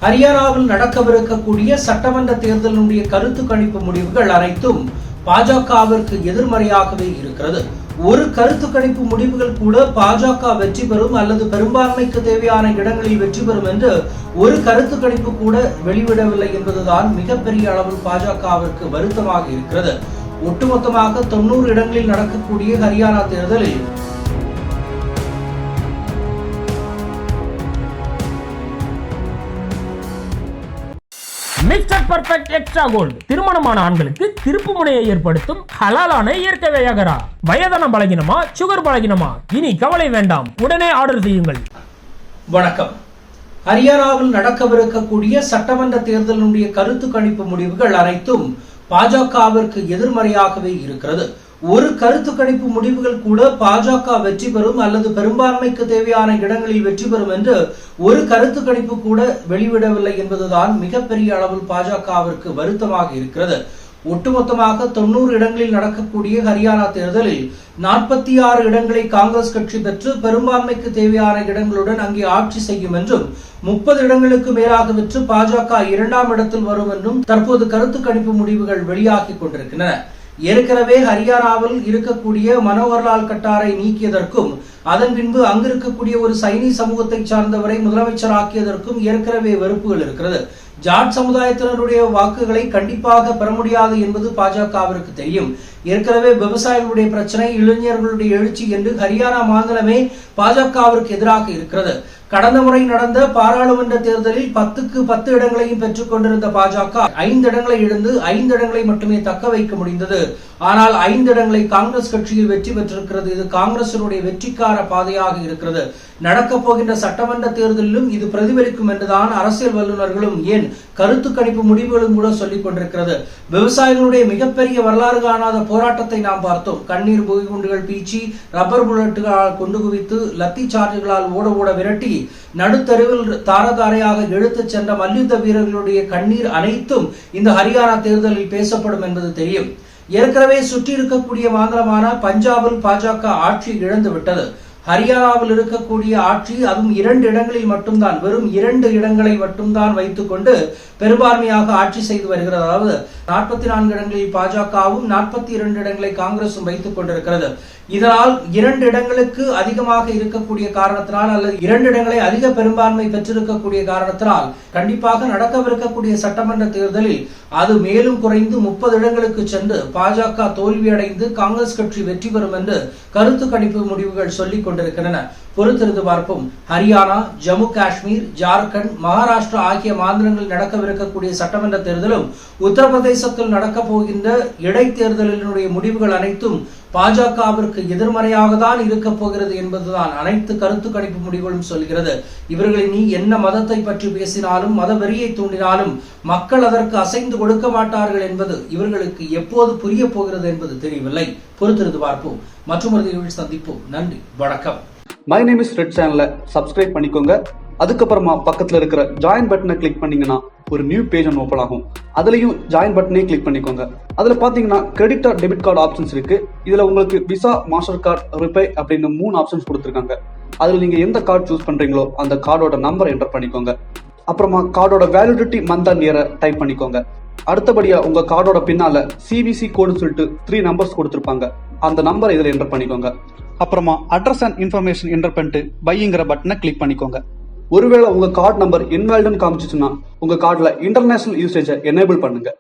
ஹரியானாவில் நடக்கவிருக்கக்கூடிய சட்டமன்ற தேர்தலினுடைய கருத்து கணிப்பு முடிவுகள் அனைத்தும் பாஜகவிற்கு எதிர்மறையாகவே இருக்கிறது. ஒரு கருத்து கணிப்பு முடிவுகள் கூட பாஜக வெற்றி பெறும் அல்லது பெரும்பான்மைக்கு தேவையான இடங்களில் வெற்றி பெறும் என்று ஒரு கருத்து கணிப்பு கூட வெளிவிடவில்லை என்பதுதான் மிகப்பெரிய அளவில் பாஜகவிற்கு வருத்தமாக இருக்கிறது. ஒட்டுமொத்தமாக 90 இடங்களில் நடக்கக்கூடிய ஹரியானா தேர்தலில் மிஸ்டர் பர்ஃபெக்ட் எக்ஸ்ட்ரா கோல்டு திருமணமான ஆண்களுக்கு திருப்பு முனையை ஏற்படுத்தும் ஹலாலான இயற்கை வியாகரா. வயதான பலகினமா, சுகர் பலகினமா, இனி கவலை வேண்டாம், உடனே ஆர்டர் செய்யுங்கள். வணக்கம். ஹரியானாவில் நடக்கவிருக்கக்கூடிய சட்டமன்ற தேர்தலினுடைய கருத்து கணிப்பு முடிவுகள் அனைத்தும் பாஜகவிற்கு எதிர்மறையாகவே இருக்கிறது. ஒரு கருத்து கணிப்பு முடிவுகள் கூட பாஜக வெற்றி பெறும் அல்லது பெரும்பான்மைக்கு தேவையான இடங்களில் வெற்றி பெறும் என்று ஒரு கருத்து கணிப்பு கூட வெளிவிடவில்லை என்பதுதான் மிகப்பெரிய அளவில் பாஜகவிற்கு வருத்தமாக இருக்கிறது. ஒட்டுமொத்தமாக 90 இடங்களில் நடக்கக்கூடிய ஹரியானா தேர்தலில் 46 இடங்களை காங்கிரஸ் கட்சி பெற்று பெரும்பான்மைக்கு தேவையான இடங்களுடன் அங்கே ஆட்சி செய்யும் என்றும் 30 இடங்களுக்கு மேலாக வெற்று பாஜக 2ஆம் இடத்தில் வரும் என்றும் தற்போது கருத்து கணிப்பு முடிவுகள் வெளியாகி கொண்டிருக்கின்றன. ஏற்கனவே ஹரியானாவில் இருக்கக்கூடிய மனோகர்லால் கட்டாரை நீக்கியதற்கும் அதன் பின்பு அங்கு இருக்கக்கூடிய ஒரு சைனி சமூகத்தை சார்ந்தவரை முதலமைச்சராக்கியதற்கும் ஏற்கனவே வெறுப்புகள் இருக்கிறது. ஜாட் சமுதாயத்தினருடைய வாக்குகளை கண்டிப்பாக பெற முடியாது என்பது பாஜகவிற்கு தெரியும். ஏற்கனவே விவசாயிகளுடைய பிரச்சனை, இளைஞர்களுடைய எழுச்சி என்று ஹரியானா மாநிலமே பாஜகவிற்கு எதிராக இருக்கிறது. கடந்த முறை நடந்த பாராளுமன்ற தேர்தலில் 10க்கு 10 இடங்களையும் பெற்றுக் கொண்டிருந்த பாஜக 5 இடங்களை இழந்து 5 இடங்களை மட்டுமே தக்க வைக்க முடிந்தது. ஆனால் 5 இடங்களை காங்கிரஸ் கட்சியில் வெற்றி பெற்றிருக்கிறது. இது காங்கிரசினுடைய வெற்றிக்கார பாதையாக இருக்கிறது. நடக்கப் போகின்ற சட்டமன்ற தேர்தலிலும் இது பிரதிபலிக்கும் என்றுதான் அரசியல் வல்லுநர்களும் ஏன் கருத்து கணிப்பு முடிவுகளும் கூட சொல்லிக் கொண்டிருக்கிறது. விவசாயிகளுடைய மிகப்பெரிய வரலாறு காணாத போராட்டத்தை நாம் பார்த்தோம். கண்ணீர் புகைக்குண்டுகள் பீச்சி, ரப்பர் புல்லட்டுகளால் கொண்டு குவித்து, லத்தி சார்ஜுகளால் ஓட ஓட விரட்டி நடுத்தருவில் தாரதாரையாக இழுத்துச் சென்ற மல்யுத்த வீரர்களுடைய கண்ணீர் அனைத்தும் இந்த ஹரியானா தேர்தலில் பேசப்படும் என்பது தெரியும். ஏற்கனவே சுற்றி இருக்கக்கூடிய மாநிலமான பஞ்சாபில் பாஜக ஆட்சி இழந்து விட்டது. ஹரியானாவில் இருக்கக்கூடிய ஆட்சி அதுவும் 2 இடங்களில் மட்டும்தான், வெறும் 2 இடங்களை மட்டும்தான் வைத்துக் கொண்டு பெரும்பான்மையாக ஆட்சி செய்து வருகிறது. அதாவது 44 இடங்களில் பாஜகவும் 42 இடங்களை காங்கிரசும் வைத்துக் கொண்டிருக்கிறது. இதனால் 2 இடங்களுக்கு அதிகமாக இருக்கக்கூடிய காரணத்தினால் அல்லது 2 இடங்களை அதிக பெரும்பான்மை பெற்றிருக்கக்கூடிய காரணத்தினால் கண்டிப்பாக நடக்கவிருக்கக்கூடிய சட்டமன்ற தேர்தலில் அது மேலும் குறைந்து 30 இடங்களுக்கு சென்று பாஜக தோல்வியடைந்து காங்கிரஸ் கட்சி வெற்றி பெறும் என்று கருத்து கணிப்பு முடிவுகள் சொல்லிக் கொண்டிருக்கின்றன. பொறுத்திருந்து பார்ப்போம். ஹரியானா, ஜம்மு காஷ்மீர், ஜார்க்கண்ட், மகாராஷ்டிரா ஆகிய மாநிலங்களில் நடக்கவிருக்கக்கூடிய சட்டமன்ற தேர்தலும் உத்தரப்பிரதேசத்தில் நடக்கப் போகின்ற இடைத்தேர்தலினுடைய முடிவுகள் அனைத்தும் பாஜகவிற்கு எதிர்மறையாக தான் இருக்க போகிறது என்பதுதான் அனைத்து கருத்து கணிப்பு முடிவுகளும் சொல்கிறது. இவர்களை நீ என்ன மதத்தை பற்றி பேசினாலும், மத வெறியை தூண்டினாலும் மக்கள் அதற்கு அசைந்து கொடுக்க மாட்டார்கள் என்பது இவர்களுக்கு எப்போது புரிய போகிறது என்பது தெரியவில்லை. பொறுத்திருந்து பார்ப்போம். மற்றொரு சந்திப்போம். நன்றி, வணக்கம். மை நேம் இஸ் ரெட் சேனலை சப்ஸ்கிரைப் பண்ணிக்கோங்க. அதுக்கப்புறமா பக்கத்துல இருக்கிற ஜாயின் பட்டனை கிளிக் பண்ணீங்கன்னா ஒரு நியூ பேஜ் ஒன்று ஓப்பன் ஆகும். அதுலயும் ஜாயின் பட்டனே கிளிக் பண்ணிக்கோங்க. அதுல பாத்தீங்கன்னா credit R debit card options இருக்கு. இதுல உங்களுக்கு விசா, மாஸ்டர் கார்டு, ரிப்பே அப்படின்னு 3 ஆப்ஷன்ஸ் கொடுத்துருக்காங்க. அதுல நீங்க எந்த கார்டு சூஸ் பண்றீங்களோ அந்த கார்டோட நம்பர் என்டர் பண்ணிக்கோங்க. அப்புறமா கார்டோட வேலிடிட்டி மந்த் அண்ட் இயரை டைப் பண்ணிக்கோங்க. அடுத்தபடியா உங்க கார்டோட பின்னால சிவிசி கோடுன்னு சொல்லிட்டு 3 நம்பர்ஸ் கொடுத்துருப்பாங்க. அந்த நம்பரை இதுல என்டர் பண்ணிக்கோங்க. அப்புறமா அட்ரஸ் அண்ட் இன்ஃபர்மேஷன் என்டர் பண்ணிட்டு பைங்கிற பட்டனை கிளிக் பண்ணிக்கோங்க. ஒருவேளை உங்க கார்டு நம்பர் இன்வாலிட்னு காமிச்சிச்சுன்னா உங்க கார்டுல இன்டர்நேஷனல் யூசேஜை எனேபிள் பண்ணுங்க.